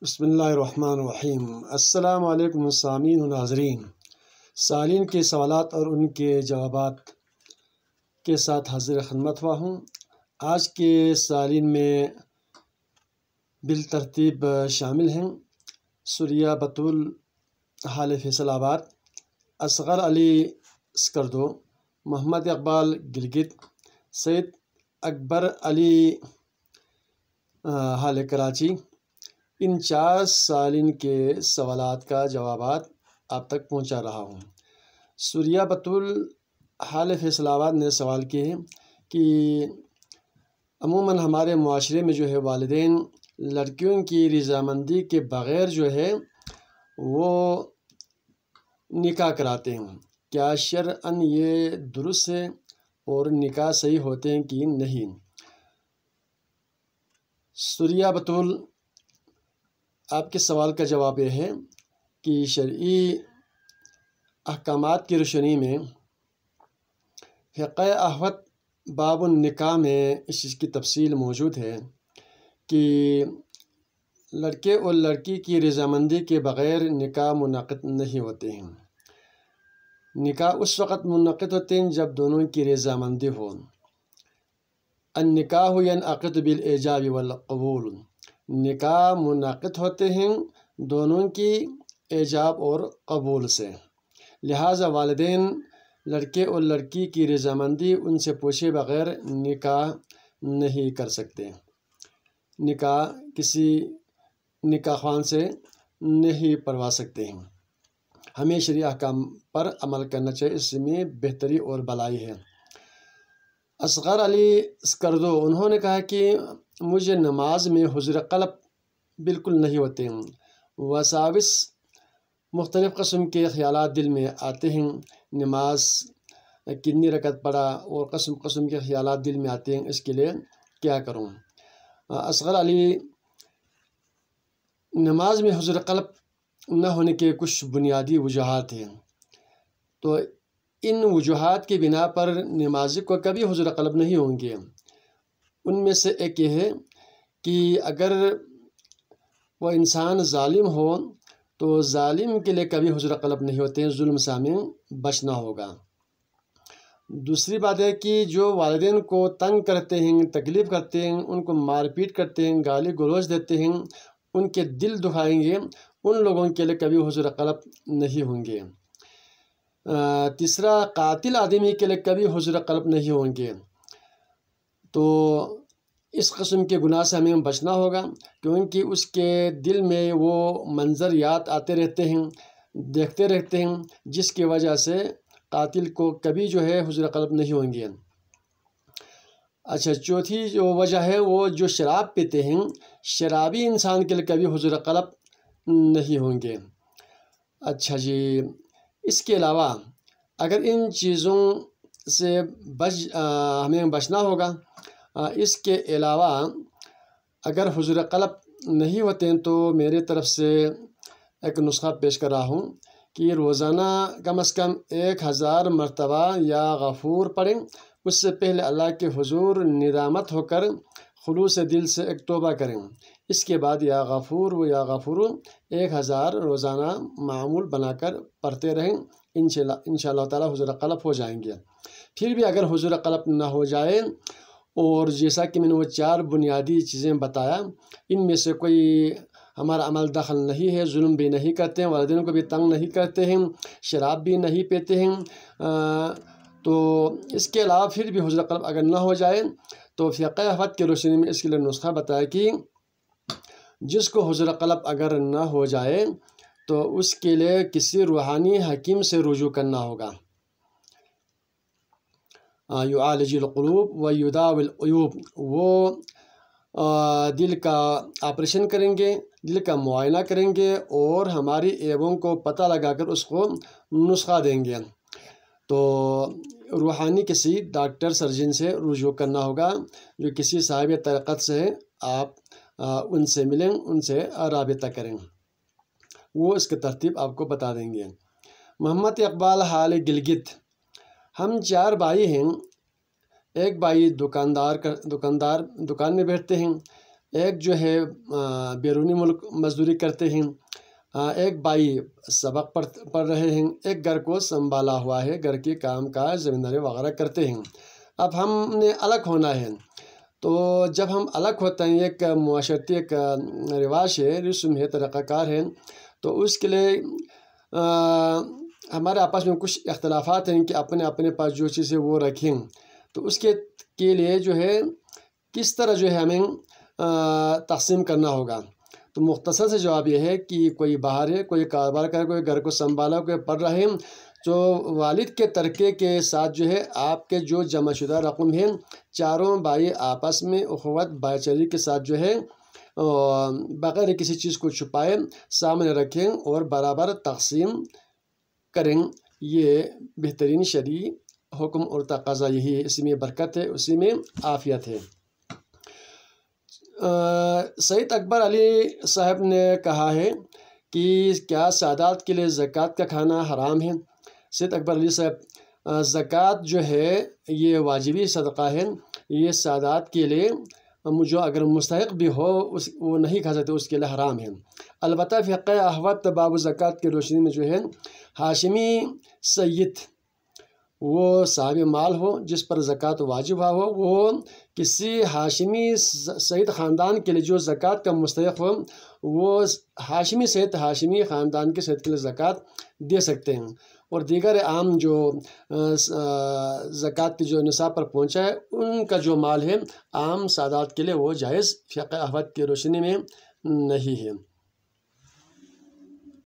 بسم اللہ الرحمن الرحیم۔ السلام علیکم سامعین و ناظرین۔ سائلین کے سوالات اور ان کے جوابات کے ساتھ حاضر خدمت ہوا ہوں۔ آج کے سائلین میں بالترتیب شامل ہیں سوریہ بطول حال فیصل آباد، اصغر علی اسکردو، محمد اقبال گلگت، سید اکبر علی حال کراچی۔ ان 4 سائلین کے سوالات کا جوابات آپ تک پہنچا رہا ہوں۔ سوریہ بطول حال فیصل آباد نے سوال کیے ہیں کہ عموماً ہمارے معاشرے میں جو ہے والدین لڑکیوں کی رضامندی کے بغیر جو ہے وہ نکاح کراتے ہیں، کیا شرعاً یہ درست ہے اور نکاح صحیح ہوتے ہیں کہ نہیں؟ سوریہ بطول، آپ کے سوال کا جواب یہ ہے کہ شرعی احکامات کی روشنی میں فقہ احوط باب النکاح میں اس چیز کی تفصیل موجود ہے کہ لڑکے اور لڑکی کی رضامندی کے بغیر نکاح منعقد نہیں ہوتے ہیں۔ نکاح اس وقت منعقد ہوتے ہیں جب دونوں کی رضامندی ہو۔ النکاح ینعقد بالایجاب والقبول، نکاح منعقد ہوتے ہیں دونوں کی ایجاب اور قبول سے، لہٰذا والدین لڑکے اور لڑکی کی رضامندی ان سے پوچھے بغیر نکاح نہیں کر سکتے، نکاح کسی نکاح خوان سے نہیں پڑھوا سکتے ہیں۔ ہمیں شرعی احکام پر عمل کرنا چاہیے، اس میں بہتری اور بھلائی ہے۔ اصغر علی اسکردو، انہوں نے کہا کہ مجھے نماز میں حضور قلب بالکل نہیں ہوتے ہیں، وساوس مختلف قسم کے خیالات دل میں آتے ہیں، نماز کتنی رکعت پڑھا اور قسم قسم کے خیالات دل میں آتے ہیں، اس کے لیے کیا کروں؟ اصغر علی، نماز میں حضور قلب نہ ہونے کے کچھ بنیادی وجوہات ہیں، تو ان وجوہات کی بنا پر نمازی کو کبھی حضور قلب نہیں ہوں گے۔ ان میں سے ایک یہ ہے کہ اگر وہ انسان ظالم ہو تو ظالم کے لیے کبھی حضور قلب نہیں ہوتے ہیں، ظلم سے ہمیں بچنا ہوگا۔ دوسری بات ہے کہ جو والدین کو تنگ کرتے ہیں، تکلیف کرتے ہیں، ان کو مار پیٹ کرتے ہیں، گالی گلوچ دیتے ہیں، ان کے دل دکھائیں گے، ان لوگوں کے لیے کبھی حضور قلب نہیں ہوں گے۔ تیسرا، قاتل آدمی کے لیے کبھی حضور قلب نہیں ہوں گے۔ تو اس قسم کے گناہ سے ہمیں بچنا ہوگا، کیونکہ اس کے دل میں وہ منظر یاد آتے رہتے ہیں، دیکھتے رہتے ہیں، جس کی وجہ سے قاتل کو کبھی جو ہے حضور قلب نہیں ہوں گے۔ اچھا، چوتھی جو وجہ ہے وہ جو شراب پیتے ہیں، شرابی انسان کے لیے کبھی حضور قلب نہیں ہوں گے۔ اچھا جی، اس کے علاوہ اگر ان چیزوں سے ہمیں بچنا ہوگا، اس کے علاوہ اگر حضور قلب نہیں ہوتے ہیں تو میرے طرف سے ایک نسخہ پیش کر رہا ہوں کہ روزانہ کم از کم 1000 مرتبہ یا غفور پڑھیں، اس سے پہلے اللہ کے حضور ندامت ہو کر خلوص دل سے ایک توبہ کریں، اس کے بعد یا غفور و یا غفور 1000 روزانہ معمول بنا کر پڑھتے رہیں، انشاءاللہ تعالی حضور قلب ہو جائیں گے۔ پھر بھی اگر حضور قلب نہ ہو جائے، اور جیسا کہ میں نے وہ 4 بنیادی چیزیں بتایا، ان میں سے کوئی ہمارا عمل دخل نہیں ہے، ظلم بھی نہیں کرتے ہیں، والدین کو بھی تنگ نہیں کرتے ہیں، شراب بھی نہیں پیتے ہیں، تو اس کے علاوہ پھر بھی حضور قلب اگر نہ ہو جائے تو فقہ احوط کی روشنی میں اس کے لیے نسخہ بتایا کہ جس کو حضور قلب اگر نہ ہو جائے تو اس کے لیے کسی روحانی حکیم سے رجوع کرنا ہوگا۔ یعالج القلوب و یداوی العیوب، وہ دل کا آپریشن کریں گے، دل کا معائنہ کریں گے اور ہماری عیبوں کو پتہ لگا کر اس کو نسخہ دیں گے۔ تو روحانی کسی ڈاکٹر سرجن سے رجوع کرنا ہوگا، جو کسی صاحب طریقت سے ہیں، آپ ان سے ملیں، ان سے رابطہ کریں، وہ اس کی ترتیب آپ کو بتا دیں گے۔ محمد اقبال حال گلگت، ہم 4 بھائی ہیں، ایک بھائی دکان میں بیٹھتے ہیں، ایک جو ہے بیرونی ملک مزدوری کرتے ہیں، ایک بھائی سبق پڑھ رہے ہیں، ایک گھر کو سنبھالا ہوا ہے، گھر کے کام کاج زمینداری وغیرہ کرتے ہیں۔ اب ہم نے الگ ہونا ہے، تو جب ہم الگ ہوتے ہیں، ایک معاشرتی ایک رواج ہے، رسم ہے، طریقہ کار ہے، تو اس کے لیے ہمارے آپس میں کچھ اختلافات ہیں کہ اپنے اپنے پاس جو چیز ہے وہ رکھیں، تو اس کے لیے جو ہے کس طرح جو ہے ہمیں تقسیم کرنا ہوگا۔ تو مختصر سے جواب یہ ہے کہ کوئی باہر ہے، کوئی کاروبار کرے، کوئی گھر کو سنبھالا، کوئی پڑھ رہے ہیں، جو والد کے ترکے کے ساتھ جو ہے آپ کے جو جمع شدہ رقم ہیں، چاروں بھائی آپس میں اخوت بھائی چارگی کے ساتھ جو ہے بغیر کسی چیز کو چھپائے سامنے رکھیں اور برابر تقسیم کریں۔ یہ بہترین شرعی حکم اور تقاضا یہی ہے، اسی میں برکت ہے، اسی میں عافیت ہے۔ سید اکبر علی صاحب نے کہا ہے کہ کیا سادات کے لیے زکوٰۃ کا کھانا حرام ہے؟ سید اکبر علی صاحب، زکوٰۃ جو ہے یہ واجبی صدقہ ہے، یہ سادات کے لیے جو اگر مستحق بھی ہو وہ نہیں کھا سکتے، اس کے لیے حرام ہے۔ البتہ فقہ احوط باب زکوٰۃ کی روشنی میں جو ہے ہاشمی سید، وہ صاحب مال ہو جس پر زکوٰۃ واجب ہو، وہ کسی ہاشمی سید خاندان کے لیے جو زکوٰۃ کا مستحق ہو، وہ ہاشمی سید، ہاشمی خاندان کے سید کے لیے زکوٰۃ دے سکتے ہیں، اور دیگر عام جو زکوٰۃ کی جو نصاب پر پہنچا ہے ان کا جو مال ہے عام سادات کے لیے وہ جائز فقہ احوط کی روشنی میں نہیں ہے۔